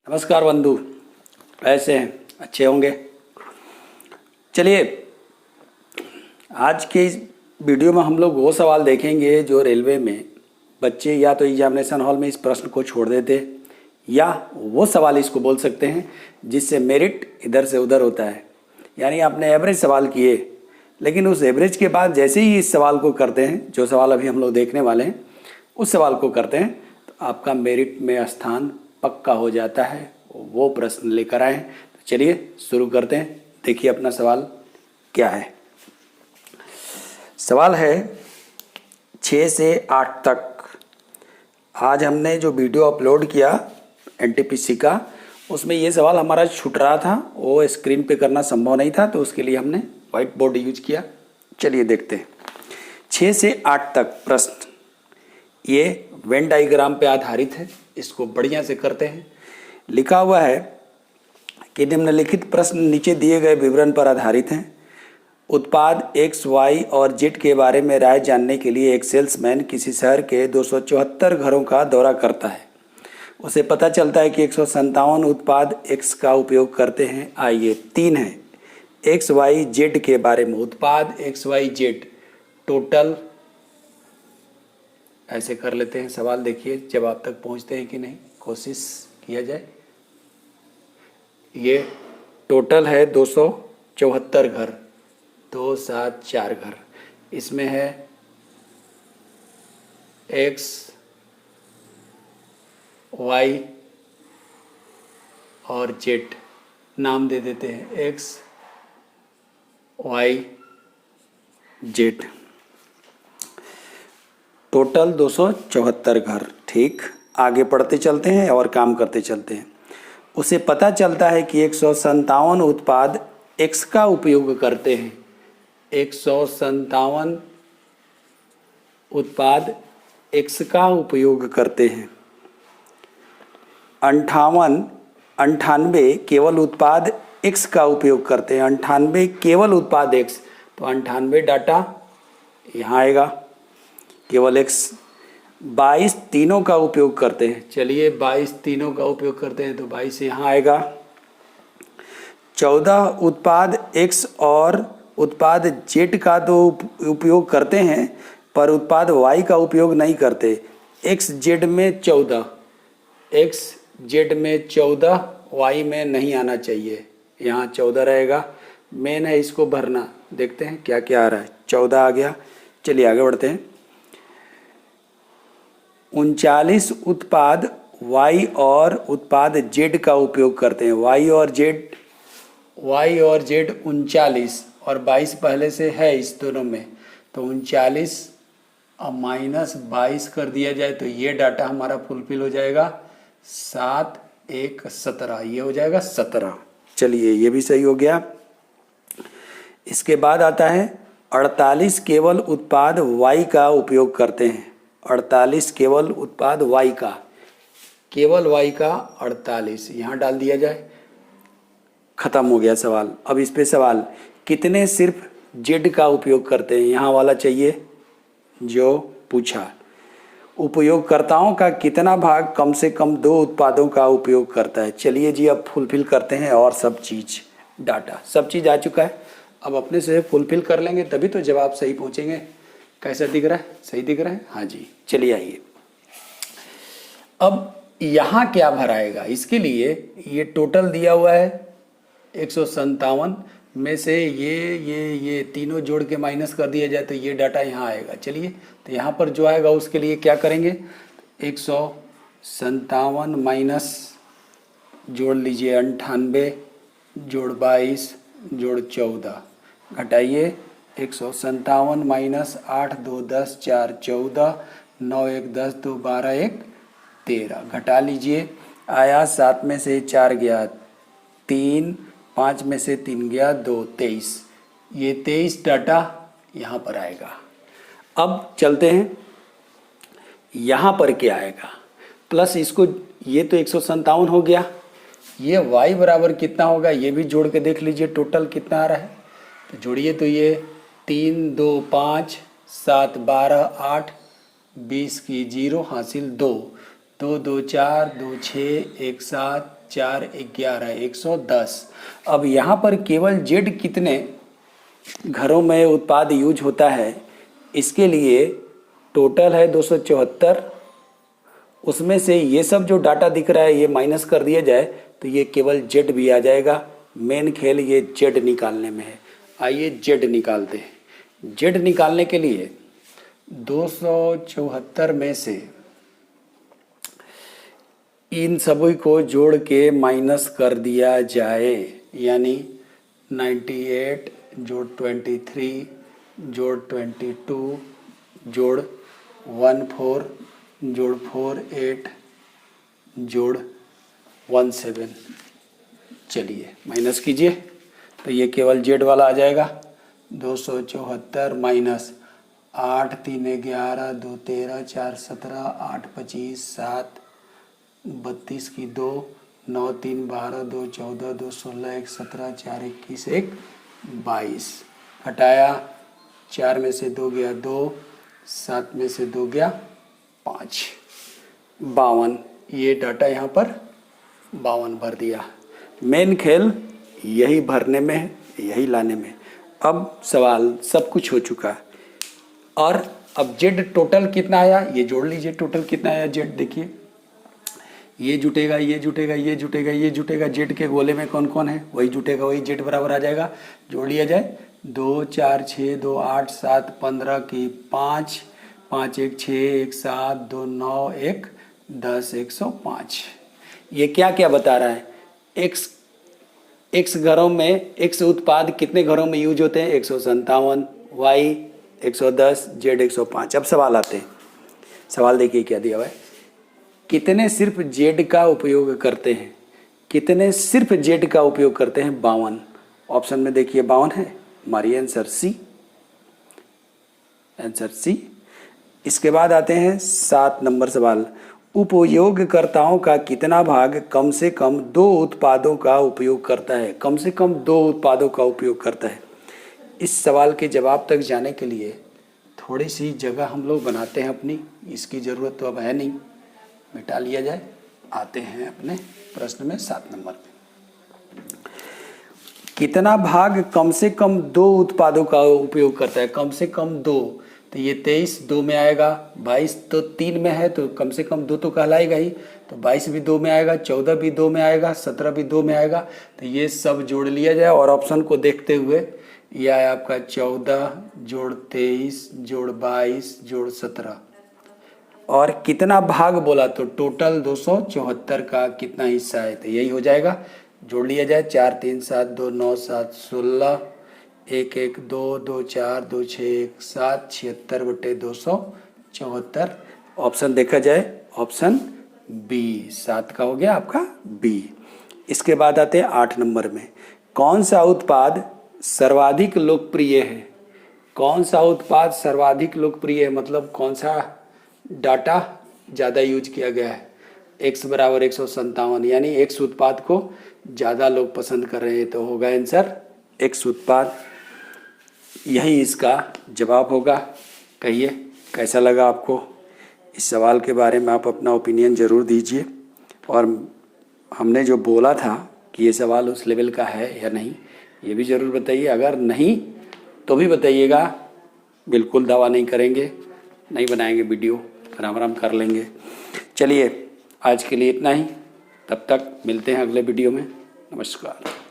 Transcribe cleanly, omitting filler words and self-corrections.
नमस्कार बंधु, कैसे हैं? अच्छे होंगे। चलिए, आज के इस वीडियो में हम लोग वो सवाल देखेंगे जो रेलवे में बच्चे या तो एग्जामिनेशन हॉल में इस प्रश्न को छोड़ देते, या वो सवाल इसको बोल सकते हैं जिससे मेरिट इधर से उधर होता है। यानी आपने एवरेज सवाल किए, लेकिन उस एवरेज के बाद जैसे ही इस सवाल को करते हैं, जो सवाल अभी हम लोग देखने वाले हैं उस सवाल को करते हैं, तो आपका मेरिट में स्थान पक्का हो जाता है। वो प्रश्न लेकर आए। तो चलिए शुरू करते हैं। देखिए अपना सवाल क्या है। सवाल है 6 से 8 तक। आज हमने जो वीडियो अपलोड किया एनटीपीसी का, उसमें ये सवाल हमारा छूट रहा था, वो स्क्रीन पे करना संभव नहीं था, तो उसके लिए हमने व्हाइट बोर्ड यूज किया। चलिए देखते हैं 6 से 8 तक प्रश्न। ये वेन डायग्राम पे आधारित है, इसको बढ़िया से करते हैं। लिखा हुआ है कि निम्नलिखित प्रश्न नीचे दिए गए विवरण पर आधारित हैं। उत्पाद एक्स, वाई और जेड के बारे में राय जानने के लिए एक सेल्समैन किसी शहर के 274 घरों का दौरा करता है। उसे पता चलता है कि 157 उत्पाद एक्स का उपयोग करते हैं। आइए 3 है एक्स वाई जेड के बारे में। उत्पाद एक्स वाई जेड टोटल, ऐसे कर लेते हैं सवाल। देखिए जवाब तक पहुंचते हैं कि नहीं, कोशिश किया जाए। ये टोटल है 274 घर, 274 घर। इसमें है एक्स, वाई और जेड। नाम दे देते हैं एक्स, वाई, जेड। टोटल 274 घर। ठीक, आगे पढ़ते चलते हैं और काम करते चलते हैं। उसे पता चलता है कि 157 उत्पाद एक्स का उपयोग करते हैं। 157 उत्पाद एक्स का उपयोग करते हैं। 98 केवल उत्पाद एक्स का उपयोग करते हैं। 98 केवल उत्पाद एक्स, तो 98 डाटा यहाँ आएगा, केवल एक्स। 22 तीनों का उपयोग करते हैं। चलिए 22 तीनों का उपयोग करते हैं, तो 22 यहाँ आएगा। 14 उत्पाद एक्स और उत्पाद जेड का तो उपयोग करते हैं, पर उत्पाद वाई का उपयोग नहीं करते। एक्स जेड में 14, एक्स जेड में 14, वाई में नहीं आना चाहिए, यहाँ 14 रहेगा। मेन है इसको भरना। देखते हैं क्या क्या आ रहा है। 14 आ गया। चलिए आगे बढ़ते हैं। 39 उत्पाद वाई और उत्पाद जेड का उपयोग करते हैं। वाई और जेड 39 और 22 पहले से है इस दोनों में, तो 39 और माइनस 22 कर दिया जाए तो ये डाटा हमारा फुलफिल हो जाएगा। 7 1 17, ये हो जाएगा 17। चलिए ये भी सही हो गया। इसके बाद आता है 48 केवल उत्पाद वाई का उपयोग करते हैं। 48 केवल उत्पाद वाई का, केवल वाई का 48 यहाँ डाल दिया जाए। खत्म हो गया सवाल। अब इस पे सवाल, कितने सिर्फ जेड का उपयोग करते हैं, यहाँ वाला चाहिए जो पूछा। उपयोगकर्ताओं का कितना भाग कम से कम 2 उत्पादों का उपयोग करता है। चलिए जी अब फुलफिल करते हैं, और सब चीज़ डाटा सब चीज़ आ चुका है। अब अपने से फुलफिल कर लेंगे तभी तो जवाब सही पहुँचेंगे। कैसा दिख रहा है? सही दिख रहा है? हाँ जी। चलिए आइए, अब यहाँ क्या भराएगा। इसके लिए ये टोटल दिया हुआ है 157 में से ये तीनों जोड़ के माइनस कर दिया जाए तो ये डाटा यहाँ आएगा। चलिए तो यहाँ पर जो आएगा उसके लिए क्या करेंगे, 157 माइनस जोड़ लीजिए 98 जोड़ 22 जोड़ 14, घटाइए 157 माइनस 8 2 10 4 14 9 1 10 2 12 1 13, घटा लीजिए। आया 7 में से 4 गया 3, 5 में से 3 गया 2, 23। ये 23 डाटा यहाँ पर आएगा। अब चलते हैं, यहाँ पर क्या आएगा, प्लस इसको, ये तो 157 हो गया। ये y बराबर कितना होगा, ये भी जोड़ के देख लीजिए टोटल कितना आ रहा है। तो जोड़िए, तो ये 3 2 5 7 12 8 20 की 0 हासिल 2 2 2 4 2 6 1 7 4 11 110। अब यहाँ पर केवल जेड कितने घरों में उत्पाद यूज होता है, इसके लिए टोटल है 274। उसमें से ये सब जो डाटा दिख रहा है ये माइनस कर दिया जाए तो ये केवल जेड भी आ जाएगा। मेन खेल ये जेड निकालने में है। आइए जेड निकालते हैं। जेड निकालने के लिए 274 में से इन सभी को जोड़ के माइनस कर दिया जाए, यानी 98 जोड़ 23 जोड़ 22 जोड़ 14 जोड़ 48 जोड़ 17। चलिए माइनस कीजिए तो ये केवल जेड वाला आ जाएगा। 274 माइनस 8 3 11 2 13 4 17 8 25 7 32 की 2 9 3 12 2 14 2 16 1 17 4 21 1 22। हटाया 4 में से 2 गया 2, 7 में से 2 गया 5, 52। ये डाटा यहाँ पर 52 भर दिया। मेन खेल यही भरने में है, यही लाने में। अब सवाल सब कुछ हो चुका और अब जेड टोटल कितना आया ये जोड़ लीजिए। टोटल कितना आया जेड देखिए, ये जुटेगा ये जुटेगा ये जुटेगा ये जुटेगा। जेड के गोले में कौन कौन है वही जुटेगा, वही जेड बराबर आ जाएगा। जोड़ लिया जाए 2 4 6 2 8 7 15 की 5 5 1 6 1 7 2 9 1 10 105। ये क्या क्या बता रहा है? एक्स घरों में एक्स उत्पाद कितने घरों में यूज होते हैं? 157, वाई 110, जेड 105। अब सवाल आते हैं। सवाल देखिए क्या दिया हुआ है। कितने सिर्फ जेड का उपयोग करते हैं? कितने सिर्फ जेड का उपयोग करते हैं? 52। ऑप्शन में देखिए 52 है, हमारी आंसर सी, आंसर सी। इसके बाद आते हैं 7 नंबर सवाल। उपयोगकर्ताओं का कितना भाग कम से कम 2 उत्पादों का उपयोग करता है? कम से कम 2 उत्पादों का उपयोग करता है। इस सवाल के जवाब तक जाने के लिए थोड़ी सी जगह हम लोग बनाते हैं अपनी, इसकी ज़रूरत तो अब है नहीं, मिटा लिया जाए। आते हैं अपने प्रश्न में 7 नंबर पे। कितना भाग कम से कम 2 उत्पादों का उपयोग करता है? कम से कम 2, तो ये 23 2 में आएगा, 22 तो 3 में है तो कम से कम 2 तो कहलाएगा ही, तो 22 भी 2 में आएगा, 14 भी 2 में आएगा, 17 भी 2 में आएगा। तो ये सब जोड़ लिया जाए और ऑप्शन को देखते हुए यह है आपका 14 जोड़ 23 जोड़ 22 जोड़ 17। और कितना भाग बोला तो टोटल 274 का कितना हिस्सा है? तो यही हो जाएगा। जोड़ लिया जाए 4 3 7 2 9 7 16 1 1 2 2 4 2 6 1 7 76 बटे 274। ऑप्शन देखा जाए ऑप्शन बी 7 का हो गया आपका बी। इसके बाद आते हैं 8 नंबर में। कौन सा उत्पाद सर्वाधिक लोकप्रिय है? कौन सा उत्पाद सर्वाधिक लोकप्रिय है मतलब कौन सा डाटा ज़्यादा यूज किया गया है? x बराबर 157, यानी x उत्पाद को ज़्यादा लोग पसंद कर रहे हैं, तो होगा आंसर x उत्पाद। यही इसका जवाब होगा। कहिए कैसा लगा आपको? इस सवाल के बारे में आप अपना ओपिनियन ज़रूर दीजिए और हमने जो बोला था कि ये सवाल उस लेवल का है या नहीं ये भी ज़रूर बताइए। अगर नहीं तो भी बताइएगा, बिल्कुल दावा नहीं करेंगे, नहीं बनाएंगे वीडियो, आराम कर लेंगे। चलिए आज के लिए इतना ही, तब तक मिलते हैं अगले वीडियो में। नमस्कार।